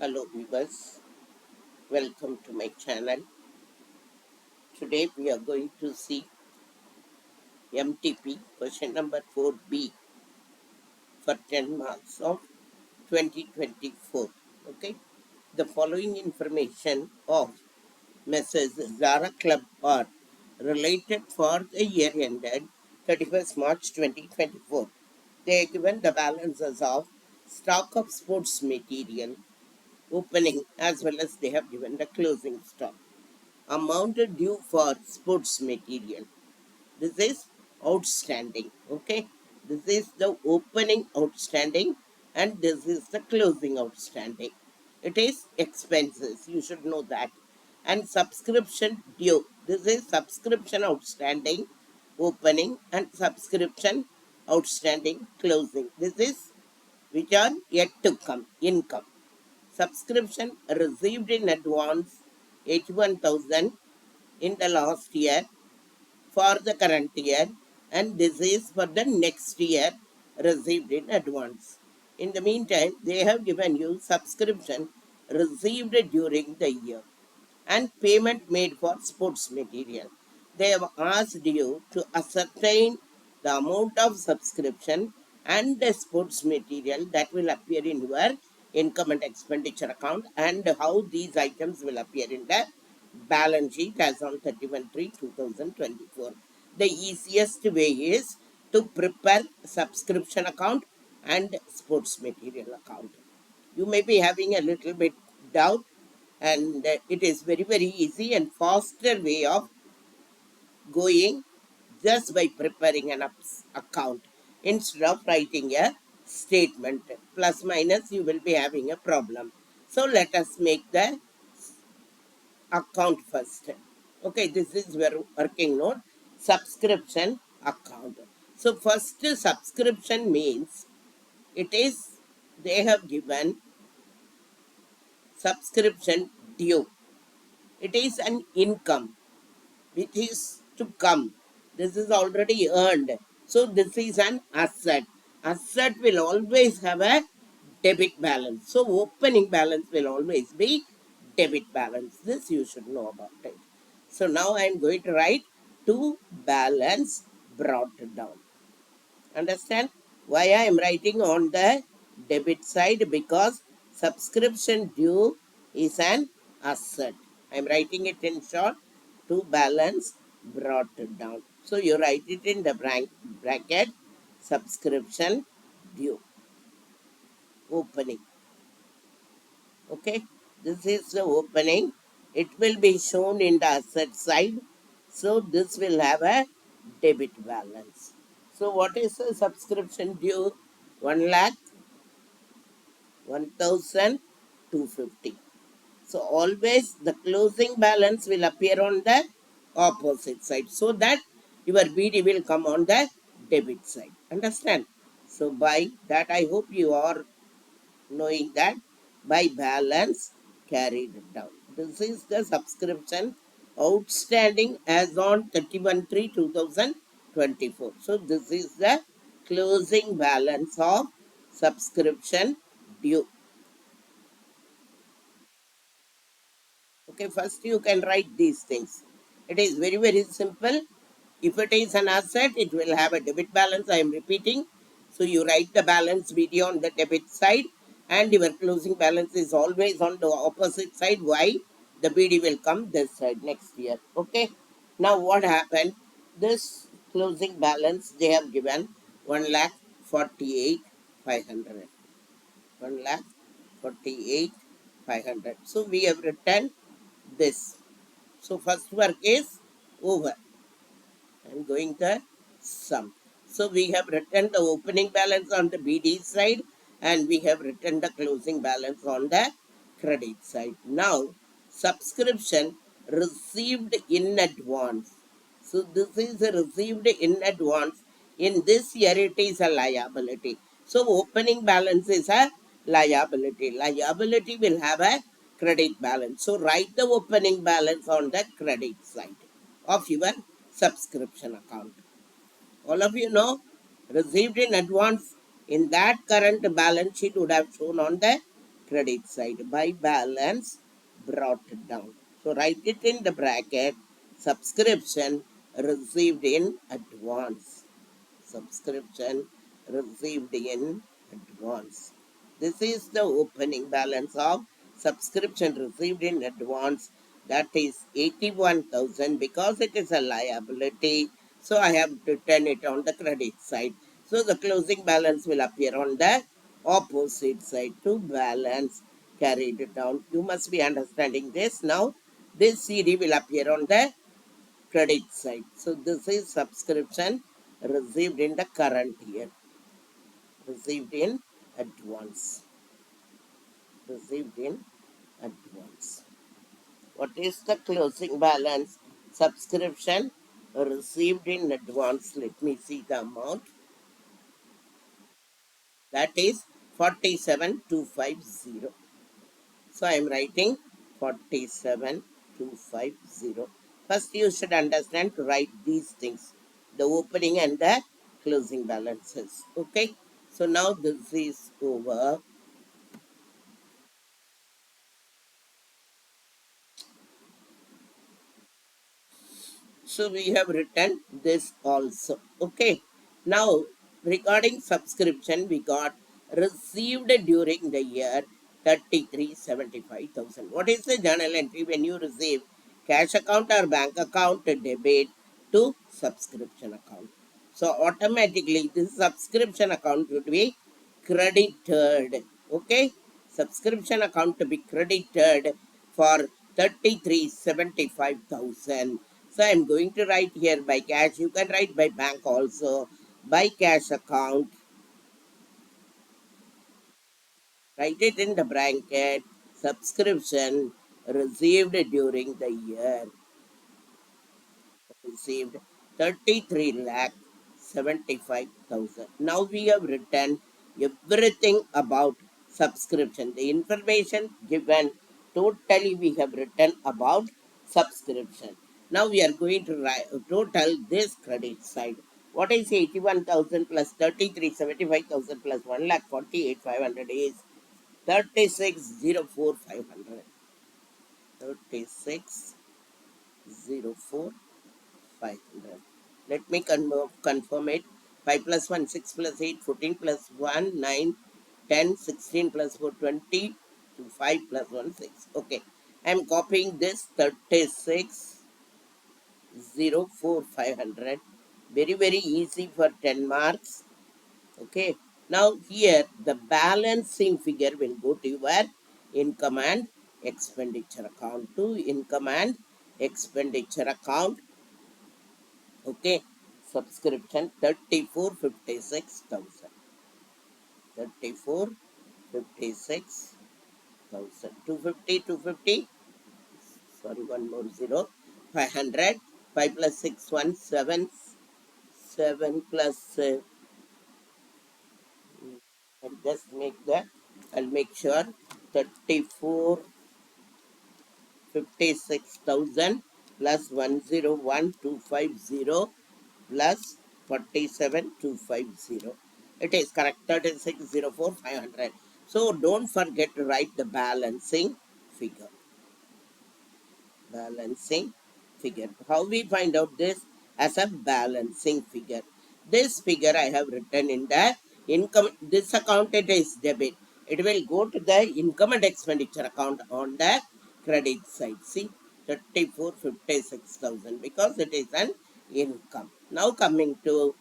Hello viewers, welcome to my channel. Today we are going to see MTP question number 4B for 10 marks of 2024. Okay, the following information of Messrs. Zara Club are related for the year ended 31st March 2024. They are given the balances of stock of sports material opening as well as they have given the closing stock. Amount due for sports material. This is outstanding. Okay. This is the opening outstanding and this is the closing outstanding. It is expenses. You should know that. And subscription due. This is subscription outstanding opening and subscription outstanding closing. This is which are yet to come income. Subscription received in advance 81,000 in the last year for the current year, and this is for the next year received in advance. In the meantime, they have given you subscription received during the year and payment made for sports material. They have asked you to ascertain the amount of subscription and the sports material that will appear in your income and expenditure account and how these items will appear in the balance sheet as on 31/3/2024. The easiest way is to prepare subscription account and sports material account. You may be having a little bit doubt, and it is very easy and faster way of going just by preparing an account instead of writing a statement. Plus minus you will be having a problem. So let us make the account first. Okay, this is your working note, subscription account. So first, subscription means it is they have given subscription due. It is an income which is to come. This is already earned. So this is an asset. Asset will always have a debit balance. So opening balance will always be debit balance. This you should know about it. So now I am going to write to balance brought down. Understand why I am writing on the debit side? Because subscription due is an asset. I am writing it in short, to balance brought down. So you write it in the bracket subscription due opening. Okay, this is the opening. It will be shown in the asset side. So this will have a debit balance. So what is the subscription due? 1 lakh 1,250. So always the closing balance will appear on the opposite side so that your BD will come on the debit side. Understand? So by that I hope you are knowing that by balance carried down. This is the subscription outstanding as on 31/3/2024. So this is the closing balance of subscription due. Okay, first you can write these things. It is very simple. If it is an asset, it will have a debit balance. I am repeating. So you write the balance BD on the debit side and your closing balance is always on the opposite side. Why? The BD will come this side next year. Okay. Now what happened? This closing balance they have given 1,48,500. 1,48,500. So we have written this. So first work is over. I am going the sum. So we have written the opening balance on the BD side and we have written the closing balance on the credit side. Now subscription received in advance. So this is received in advance. In this year it is a liability. So opening balance is a liability. Liability will have a credit balance. So write the opening balance on the credit side of your subscription account. All of you know, received in advance in that current balance sheet would have shown on the credit side by balance brought down. So write it in the bracket, subscription received in advance. Subscription received in advance. This is the opening balance of subscription received in advance, that is 81,000, because it is a liability. So I have written it on the credit side. So the closing balance will appear on the opposite side to balance carried down. You must be understanding this. Now this CD will appear on the credit side. So this is subscription received in the current year, received in advance, received in advance. What is the closing balance? Subscription received in advance. Let me see the amount. That is 47,250. So I am writing 47,250. First, you should understand to write these things, the opening and the closing balances. Okay. So now this is over. So we have written this also. Okay. Now regarding subscription, we got received during the year 33,75,000. What is the journal entry when you receive cash account or bank account debit to subscription account? So automatically this subscription account would be credited. Okay. Subscription account to be credited for 33,75,000. So I'm going to write here by cash. You can write by bank also. By cash account, write it in the bracket. Subscription received during the year. Received 33 lakh 75,000. Now we have written everything about subscription. The information given totally we have written about subscription. Now we are going to write total this credit side. What is 81,000 plus 33,75,000 plus 1,48,500 is 36,04,500. 36,04,500. 500. Let me confirm it. 5 plus 1, 6 plus 8, 14 plus 1, 9, 10, 16 plus 4, 20, 5 plus 1, 6. Okay. I am copying this 36, 0, 4, 500. Very, very easy for 10 marks. Okay. Now here the balancing figure will go to your income and expenditure account. To income and expenditure account. Okay, subscription 34,56,000. 34,56,000. 250, 250. Sorry, one more zero. 500. 5 plus 6, 1, 7. 7 plus, I'll just make that. I'll make sure 34,56,000 plus 101,250 plus 47,250. It is correct. 36,04,500. So don't forget to write the balancing figure. Balancing figure. How we find out this? As a balancing figure. This figure I have written in the income. This account it is debit. It will go to the income and expenditure account on the credit side. See, 34,56,000 because it is an income. Now coming to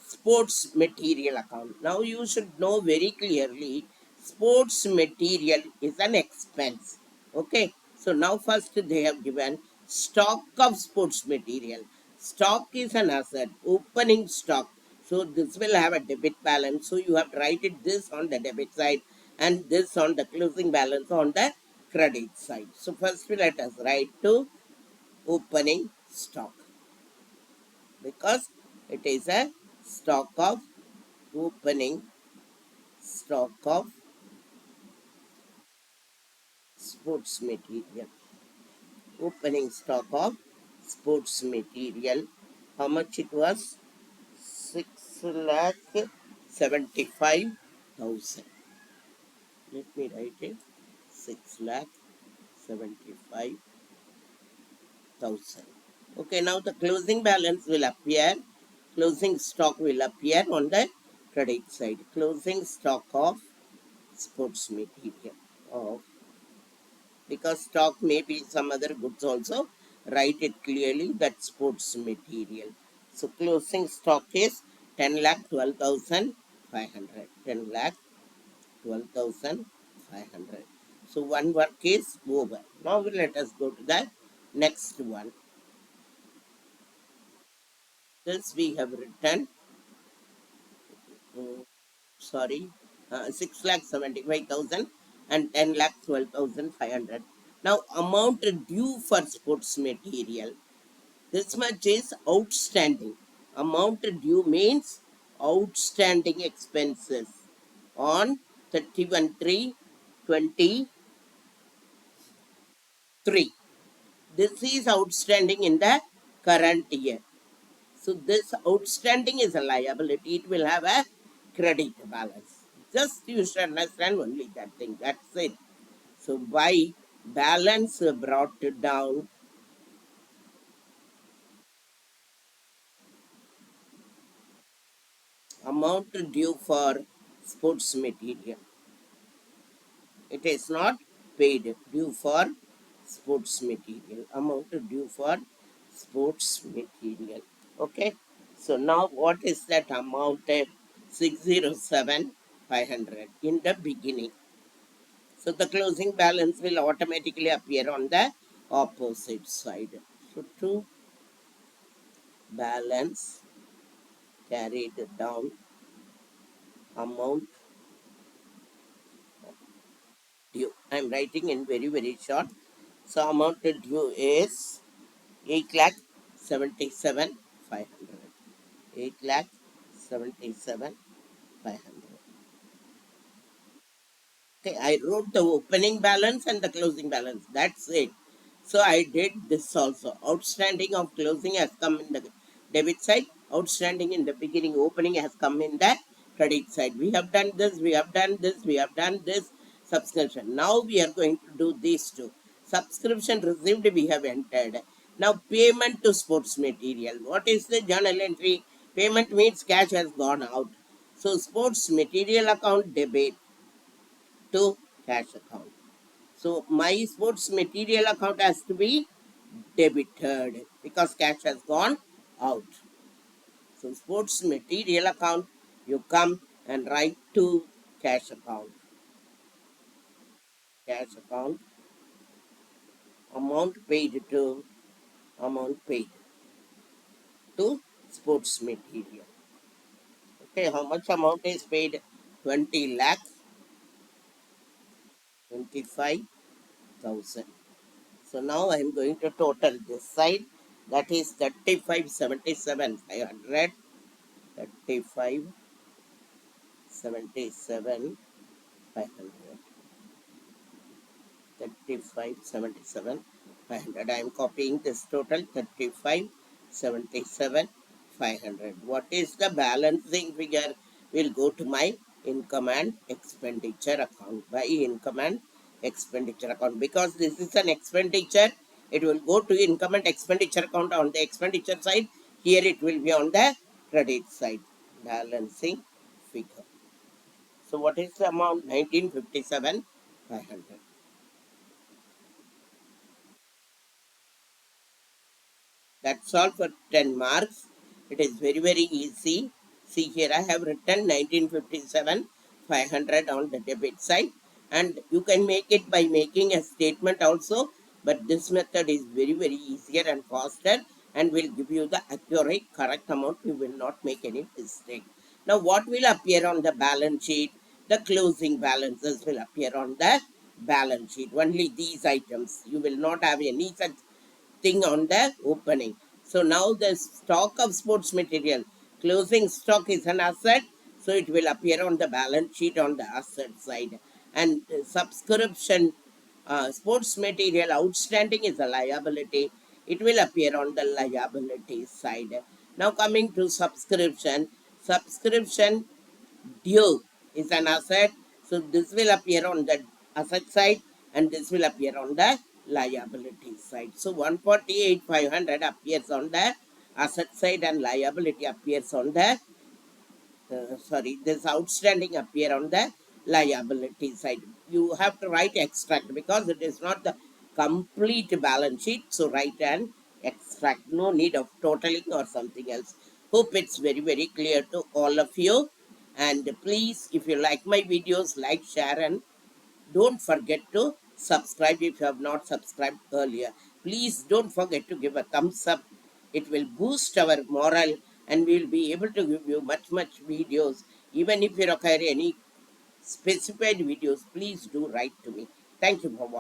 sports material account. Now you should know very clearly sports material is an expense. Okay. So now first they have given stock of sports material. Stock is an asset, opening stock. So this will have a debit balance. So you have to write it this on the debit side and this on the closing balance on the credit side. So first let us write to opening stock because it is a stock of opening stock of sports material. Opening stock of sports material. How much it was? 6 lakh 75,000. Let me write it. 6,75,000. Okay, now the closing balance will appear. Closing stock will appear on the credit side. Closing stock of sports material. Of, because stock may be some other goods also. Write it clearly that sports material. So closing stock is 10,12,500. 10,12,500. So one work is over. Now let us go to the next one. This we have written, mm, sorry, 6,75,000 and 10,12,500. Now amount due for sports material. This much is outstanding. Amount due means outstanding expenses on 31/3/23. This is outstanding in the current year. So this outstanding is a liability. It will have a credit balance. Just you should understand only that thing. That's it. So by balance brought down, amount due for sports material. It is not paid due for sports material. Amount due for sports material. Okay. So now what is that amount? 607,500 in the beginning. So the closing balance will automatically appear on the opposite side. So to balance carried down, amount due. I am writing in very short. So amount due is 8,77,500. 8,77,500. Okay, I wrote the opening balance and the closing balance. That's it. So I did this also. Outstanding of closing has come in the debit side. Outstanding in the beginning, opening has come in the credit side. We have done this, we have done this, we have done this subscription. Now we are going to do these two. Subscription received we have entered. Now payment to sports material. What is the journal entry? Payment means cash has gone out. So sports material account debit to cash account. So my sports material account has to be debited because cash has gone out. So sports material account, you come and write to cash account. Cash account, amount paid to, amount paid to sports material. Okay, how much amount is paid? 20 lakhs, 25,000. So now I am going to total this side. That is 35,77,500. 35,77,500. 35,77,500. I am copying this total 35,77,500. What is the balancing figure? Will go to my income and expenditure account. By income and expenditure account, because this is an expenditure, it will go to income and expenditure account on the expenditure side. Here it will be on the credit side. Balancing figure. So what is the amount? 1957,500. That's all for 10 marks. It is very easy. See here I have written 1957 500 on the debit side, and you can make it by making a statement also, but this method is very easier and faster and will give you the accurate correct amount. You will not make any mistake. Now what will appear on the balance sheet? The closing balances will appear on the balance sheet. Only these items. You will not have any such thing on the opening. So now the stock of sports material, closing stock is an asset, so it will appear on the balance sheet on the asset side. And subscription, sports material outstanding is a liability, it will appear on the liability side. Now coming to subscription, subscription due is an asset, So this will appear on the asset side and this will appear on the liability side. So 148,500 appears on the asset side and liability appears on the this outstanding appear on the liability side. You have to write extract because it is not the complete balance sheet. So write an extract. No need of totaling or something else. Hope it's very, very clear to all of you. And please, if you like my videos, like, share, and don't forget to subscribe if you have not subscribed earlier. Please don't forget to give a thumbs up. It will boost our morale and we will be able to give you much videos. Even if you require any specified videos, please do write to me. Thank you for watching.